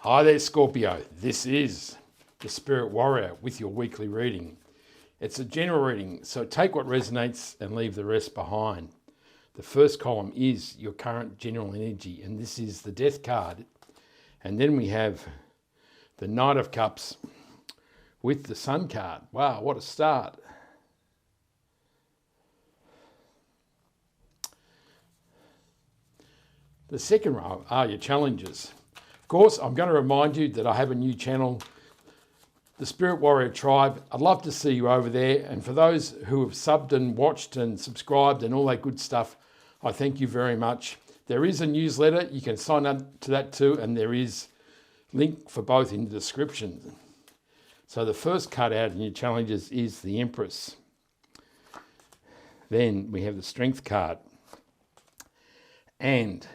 Hi there, Scorpio. This is the Spirit Warrior with your weekly reading. It's a general reading, so take what resonates and leave the rest behind. The first column is your current general energy, and this is the Death card. And then we have the Knight of Cups with the Sun card. Wow, what a start. The second row are your challenges. Of course, I'm going to remind you that I have a new channel, the Spirit Warrior Tribe. I'd love to see you over there. And for those who have subbed and watched and subscribed and all that good stuff, I thank you very much. There is a newsletter. You can sign up to that too. And there is a link for both in the description. So the first card out in your challenges is the Empress. Then we have the Strength card. And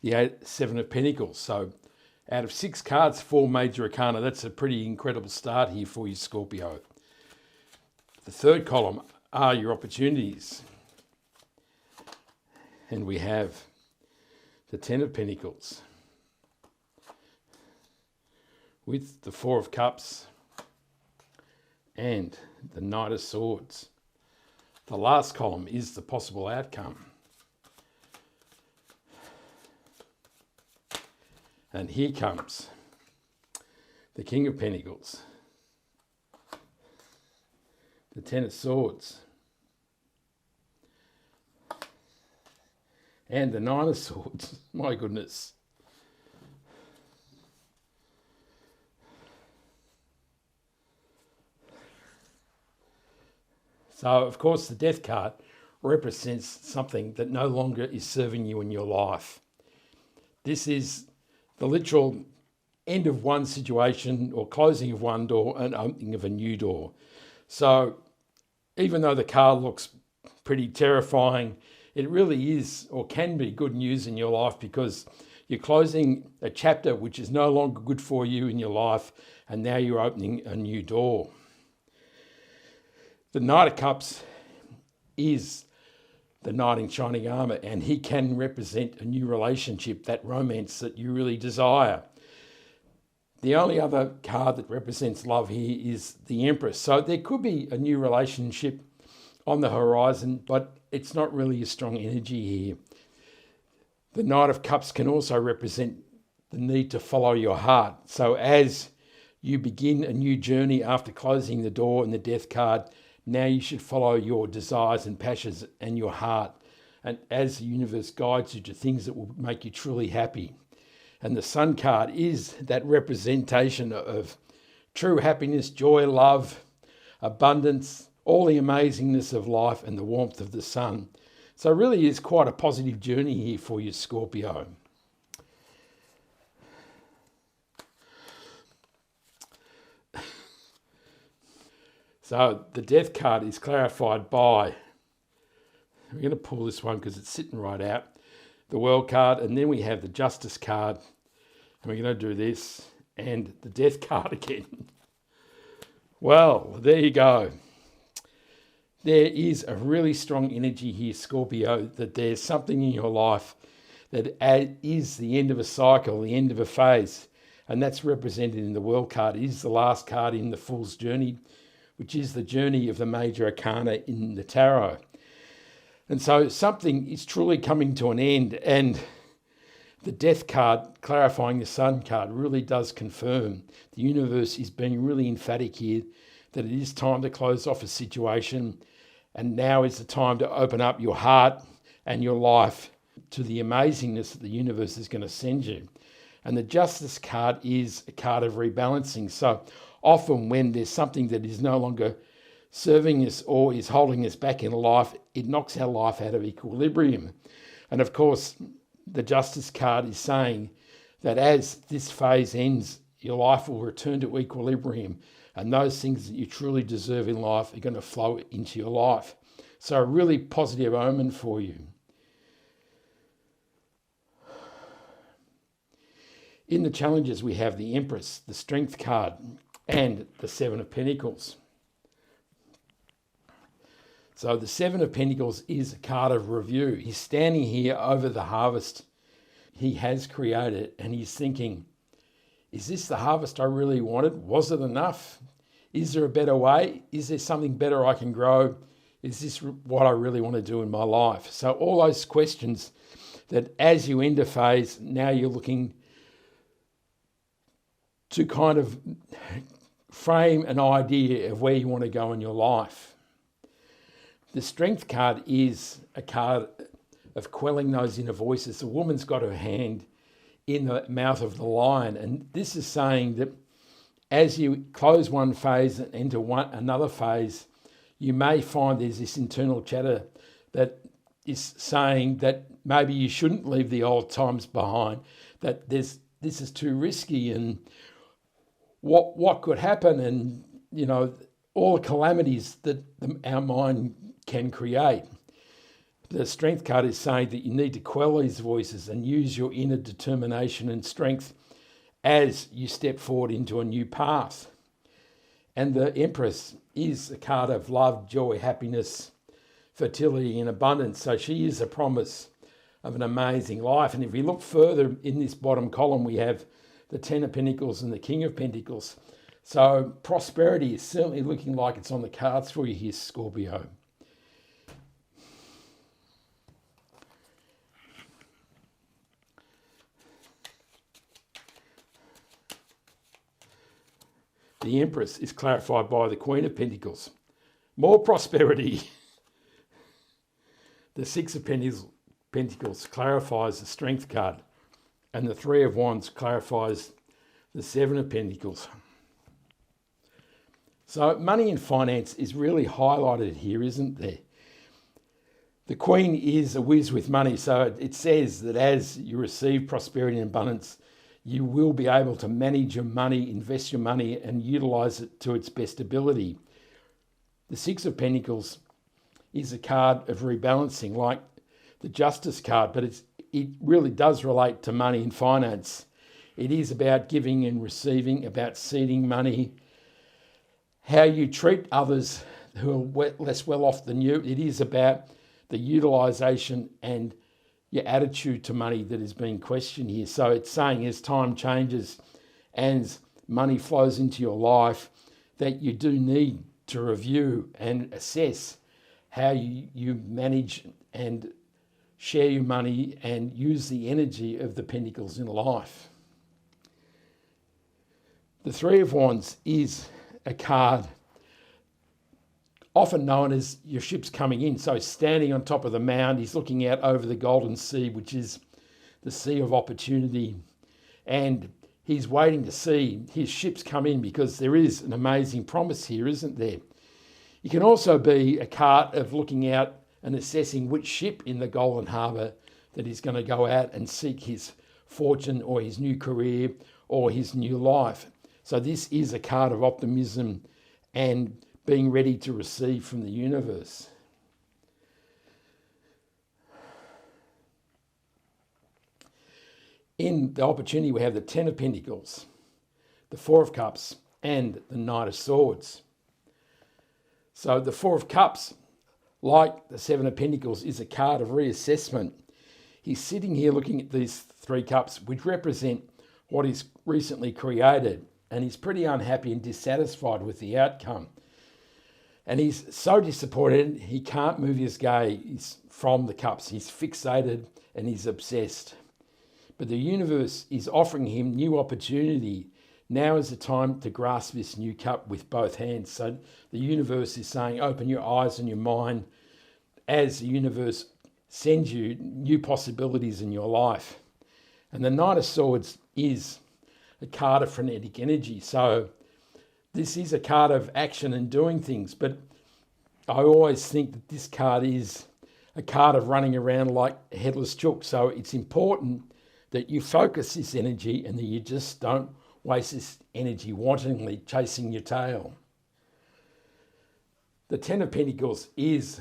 the Seven of Pentacles. So out of 6 cards, 4 major arcana. That's a pretty incredible start here for you, Scorpio. The third column are your opportunities. And we have the 10 of Pentacles with the 4 of Cups and the Knight of Swords. The last column is the possible outcome. And here comes the King of Pentacles, the 10 of Swords, and the 9 of Swords. My goodness. So, of course, the Death card represents something that no longer is serving you in your life. This is the literal end of one situation or closing of one door and opening of a new door. So even though the card looks pretty terrifying, it really is or can be good news in your life because you're closing a chapter which is no longer good for you in your life, and now you're opening a new door. The Knight of Cups is the knight in shining armor, and he can represent a new relationship, that romance that you really desire. The only other card that represents love here is the Empress. So there could be a new relationship on the horizon, but it's not really a strong energy here. The Knight of Cups can also represent the need to follow your heart. So as you begin a new journey after closing the door in the Death card, now you should follow your desires and passions and your heart, and as the universe guides you to things that will make you truly happy. And the Sun card is that representation of true happiness, joy, love, abundance, all the amazingness of life and the warmth of the sun. So it really is quite a positive journey here for you, Scorpio. So the Death card is clarified by, we're going to pull this one because it's sitting right out, the World card, and then we have the Justice card, and we're going to do this, and the Death card again. Well, there you go. There is a really strong energy here, Scorpio, that there's something in your life that is the end of a cycle, the end of a phase, and that's represented in the World card. It is the last card in the Fool's Journey, which is the journey of the major arcana in the tarot. And so something is truly coming to an end, and the Death card, clarifying the Sun card, really does confirm the universe is being really emphatic here that it is time to close off a situation, and now is the time to open up your heart and your life to the amazingness that the universe is going to send you. And the Justice card is a card of rebalancing. So often when there's something that is no longer serving us or is holding us back in life, it knocks our life out of equilibrium. And of course, the Justice card is saying that as this phase ends, your life will return to equilibrium, and those things that you truly deserve in life are going to flow into your life. So a really positive omen for you. In the challenges, we have the Empress, the Strength card, and the 7 of Pentacles. So the 7 of Pentacles is a card of review. He's standing here over the harvest he has created, and he's thinking, Is this the harvest I really wanted? Was it enough? Is there a better way? Is there something better I can grow? Is this what I really want to do in my life? So all those questions that as you enter phase, now you're looking to kind of frame an idea of where you want to go in your life. The Strength card is a card of quelling those inner voices. The woman's got her hand in the mouth of the lion, and this is saying that as you close one phase and enter another phase, you may find there's this internal chatter that is saying that maybe you shouldn't leave the old times behind, that this is too risky, and what could happen, and all the calamities that our mind can create. The Strength card is saying that you need to quell these voices and use your inner determination and strength as you step forward into a new path. And the Empress is a card of love, joy, happiness, fertility and abundance. So she is a promise of an amazing life. And if we look further in this bottom column, we have the Ten of Pentacles and the King of Pentacles. So prosperity is certainly looking like it's on the cards for you here, Scorpio. The Empress is clarified by the Queen of Pentacles. More prosperity. The Six of Pentacles clarifies the Strength card. And the Three of Wands clarifies the Seven of Pentacles. So money and finance is really highlighted here, isn't there? The Queen is a whiz with money. So it says that as you receive prosperity and abundance, you will be able to manage your money, invest your money, and utilise it to its best ability. The Six of Pentacles is a card of rebalancing, like the Justice card, but it really does relate to money and finance. It is about giving and receiving, about seeding money, how you treat others who are less well off than you. It is about the utilisation and your attitude to money that is being questioned here. So it's saying as time changes, as money flows into your life, that you do need to review and assess how you manage and share your money and use the energy of the Pentacles in life. The Three of Wands is a card often known as your ship's coming in. So standing on top of the mound, he's looking out over the Golden Sea, which is the sea of opportunity. And he's waiting to see his ships come in because there is an amazing promise here, isn't there? It can also be a card of looking out and assessing which ship in the Golden Harbour that he's going to go out and seek his fortune or his new career or his new life. So this is a card of optimism and being ready to receive from the universe. In the opportunity, we have the Ten of Pentacles, the Four of Cups, and the Knight of Swords. So the Four of Cups, like the Seven of Pentacles, is a card of reassessment. He's sitting here looking at these three cups, which represent what he's recently created, and he's pretty unhappy and dissatisfied with the outcome. And he's so disappointed, he can't move his gaze from the cups. He's fixated and he's obsessed. But the universe is offering him new opportunity. Now is the time to grasp this new cup with both hands. So the universe is saying, open your eyes and your mind as the universe sends you new possibilities in your life. And the Knight of Swords is a card of frenetic energy. So this is a card of action and doing things, but I always think that this card is a card of running around like a headless chook. So it's important that you focus this energy and that you just don't waste this energy wantonly chasing your tail. The Ten of Pentacles is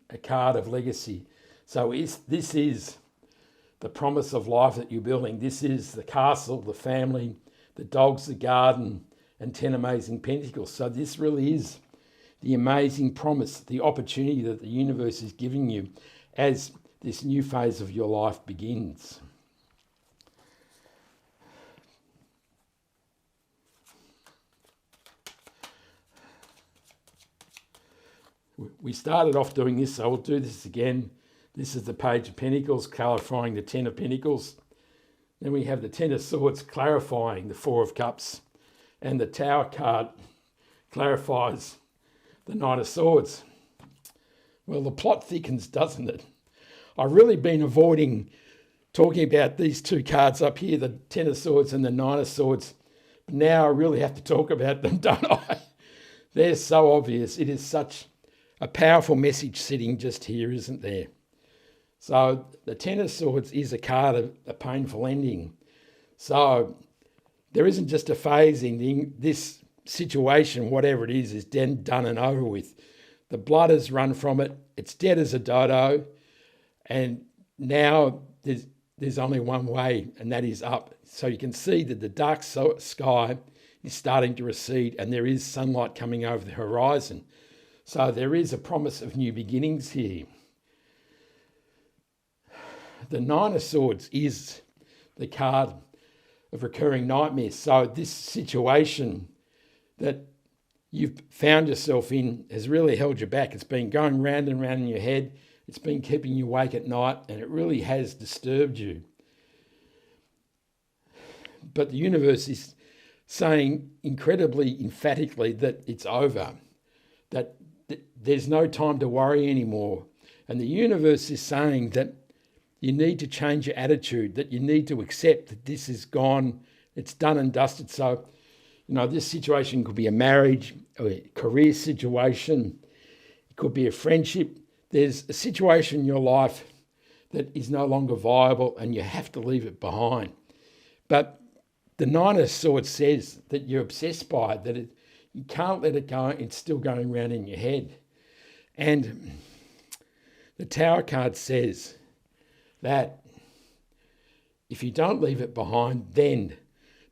a card of legacy. So this is the promise of life that you're building. This is the castle, the family, the dogs, the garden, and 10 amazing pentacles. So this really is the amazing promise, the opportunity that the universe is giving you as this new phase of your life begins. We started off doing this, so we'll do this again. This is the Page of Pentacles, clarifying the Ten of Pentacles. Then we have the Ten of Swords, clarifying the Four of Cups. And the Tower card clarifies the Knight of Swords. Well, the plot thickens, doesn't it? I've really been avoiding talking about these two cards up here, the Ten of Swords and the Knight of Swords. But now I really have to talk about them, don't I? They're so obvious. It is such a powerful message sitting just here, isn't there? So the Ten of Swords is a card of a painful ending. So there isn't just a phase ending. This situation, whatever it is then done and over with. The blood has run from it. It's dead as a dodo. And now there's only one way, and that is up. So you can see that the dark sky is starting to recede and there is sunlight coming over the horizon. So there is a promise of new beginnings here. The Nine of Swords is the card of recurring nightmares. So this situation that you've found yourself in has really held you back. It's been going round and round in your head. It's been keeping you awake at night, and it really has disturbed you. But the universe is saying incredibly emphatically that it's over, that there's no time to worry anymore. And the universe is saying that you need to change your attitude, that you need to accept that this is gone, it's done and dusted. So, this situation could be a marriage, a career situation, it could be a friendship. There's a situation in your life that is no longer viable and you have to leave it behind. But the Nine of Swords says that you're obsessed by it, that you can't let it go, it's still going around in your head. And the Tower card says that if you don't leave it behind, then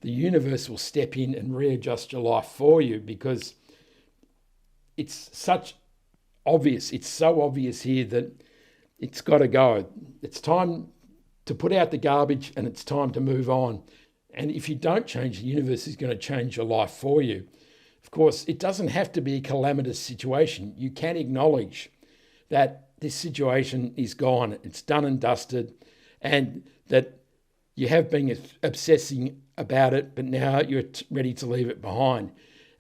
the universe will step in and readjust your life for you, because it's such obvious. It's so obvious here that it's got to go. It's time to put out the garbage and it's time to move on. And if you don't change, the universe is going to change your life for you. Of course, it doesn't have to be a calamitous situation. You can acknowledge that this situation is gone, it's done and dusted, and that you have been obsessing about it, but now you're ready to leave it behind.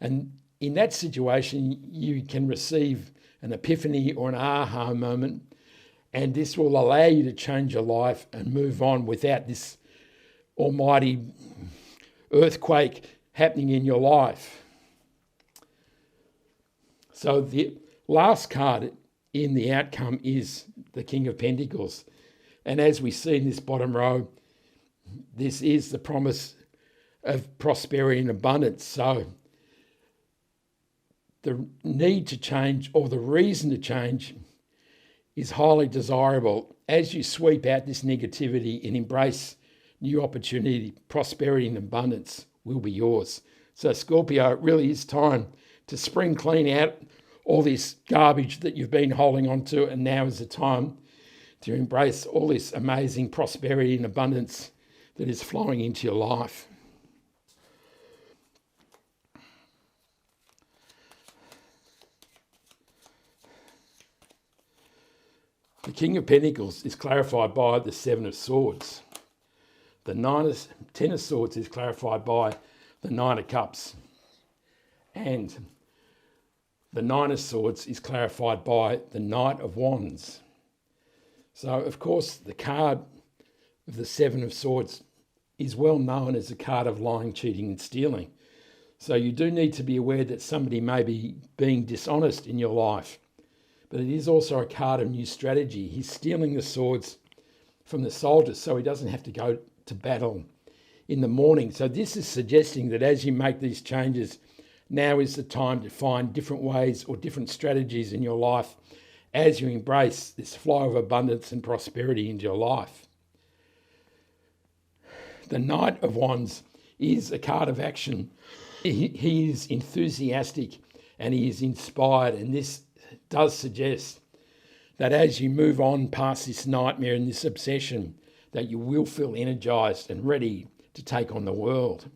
And in that situation, you can receive an epiphany or an aha moment, and this will allow you to change your life and move on without this almighty earthquake happening in your life. So the last card in the outcome is the King of Pentacles. And as we see in this bottom row, this is the promise of prosperity and abundance. So the need to change, or the reason to change, is highly desirable. As you sweep out this negativity and embrace new opportunity, prosperity and abundance will be yours. So Scorpio, it really is time to spring clean out all this garbage that you've been holding on to, and now is the time to embrace all this amazing prosperity and abundance that is flowing into your life. The King of Pentacles is clarified by the Seven of Swords. The Ten of Swords is clarified by the Nine of Cups. And the Nine of Swords is clarified by the Knight of Wands. So, of course, the card of the Seven of Swords is well known as a card of lying, cheating and stealing. So you do need to be aware that somebody may be being dishonest in your life. But it is also a card of new strategy. He's stealing the swords from the soldiers so he doesn't have to go to battle in the morning. So this is suggesting that as you make these changes, now is the time to find different ways or different strategies in your life as you embrace this flow of abundance and prosperity into your life. The Knight of Wands is a card of action. He is enthusiastic and he is inspired, and this does suggest that as you move on past this nightmare and this obsession, that you will feel energized and ready to take on the world.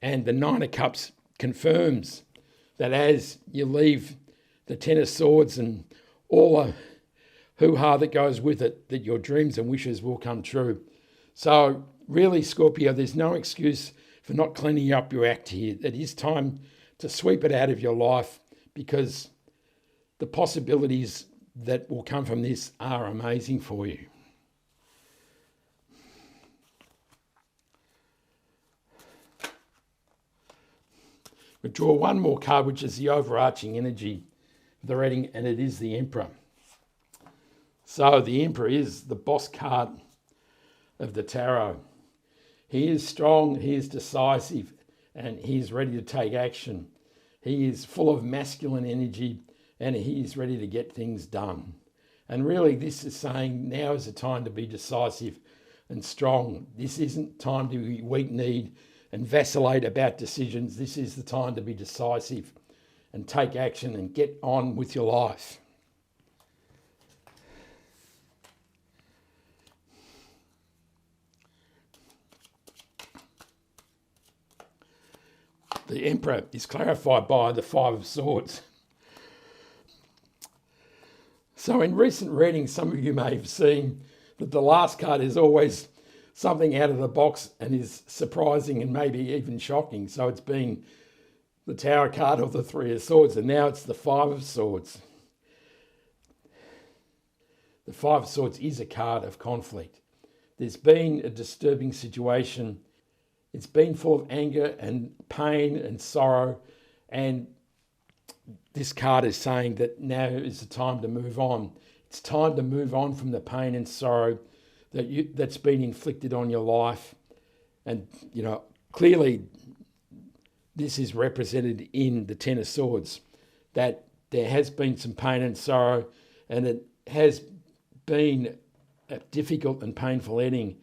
And the Nine of Cups confirms that as you leave the Ten of Swords and all the hoo-ha that goes with it, that your dreams and wishes will come true. So really, Scorpio, there's no excuse for not cleaning up your act here. It is time to sweep it out of your life, because the possibilities that will come from this are amazing for you. We draw one more card, which is the overarching energy of the reading, and it is the Emperor. So the Emperor is the boss card of the tarot. He is strong, he is decisive, and he is ready to take action. He is full of masculine energy, and he is ready to get things done. And really, this is saying now is the time to be decisive and strong. This isn't time to be weak-kneed and vacillate about decisions. This is the time to be decisive and take action and get on with your life. The Emperor is clarified by the Five of Swords. So in recent readings, some of you may have seen that the last card is always something out of the box and is surprising and maybe even shocking. So it's been the Tower card or the Three of Swords, and now it's the Five of Swords. The Five of Swords is a card of conflict. There's been a disturbing situation. It's been full of anger and pain and sorrow, and this card is saying that now is the time to move on. It's time to move on from the pain and sorrow that's been inflicted on your life. And, clearly this is represented in the Ten of Swords, that there has been some pain and sorrow, and it has been a difficult and painful ending.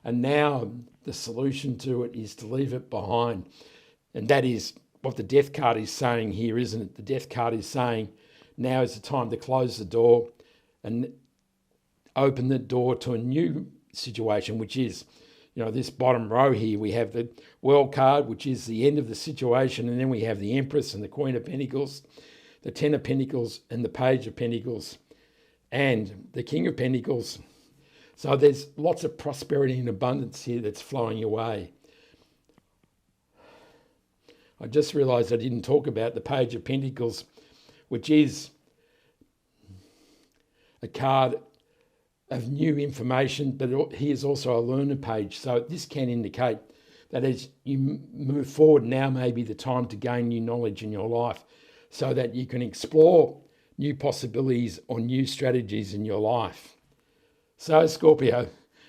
And now the solution to it is to leave it behind. And that is what the Death card is saying here, isn't it? The Death card is saying now is the time to close the door and open the door to a new situation, which is, this bottom row here. We have the World card, which is the end of the situation, and then we have the Empress and the Queen of Pentacles, the Ten of Pentacles and the Page of Pentacles, and the King of Pentacles. So there's lots of prosperity and abundance here that's flowing your way. I just realised I didn't talk about the Page of Pentacles, which is a card of new information, but he is also a learner page. So this can indicate that as you move forward, now may be the time to gain new knowledge in your life so that you can explore new possibilities or new strategies in your life. So Scorpio,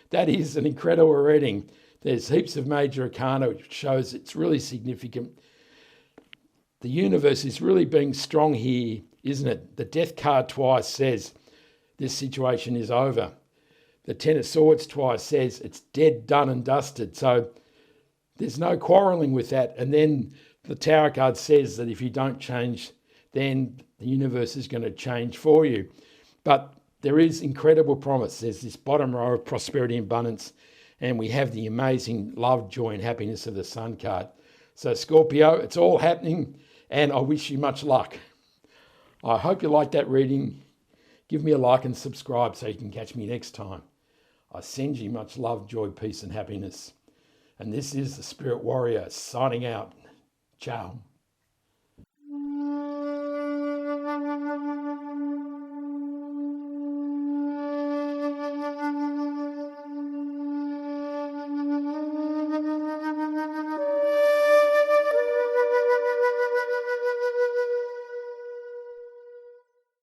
that is an incredible reading. There's heaps of major arcana, which shows it's really significant. The universe is really being strong here, isn't it? The Death card twice says this situation is over. The Ten of Swords twice says it's dead, done and dusted. So there's no quarrelling with that. And then the Tower card says that if you don't change, then the universe is going to change for you. But there is incredible promise. There's this bottom row of prosperity and abundance, and we have the amazing love, joy and happiness of the Sun card. So Scorpio, it's all happening, and I wish you much luck. I hope you liked that reading. Give me a like and subscribe so you can catch me next time. I send you much love, joy, peace and happiness. And this is the Spirit Warrior signing out. Ciao.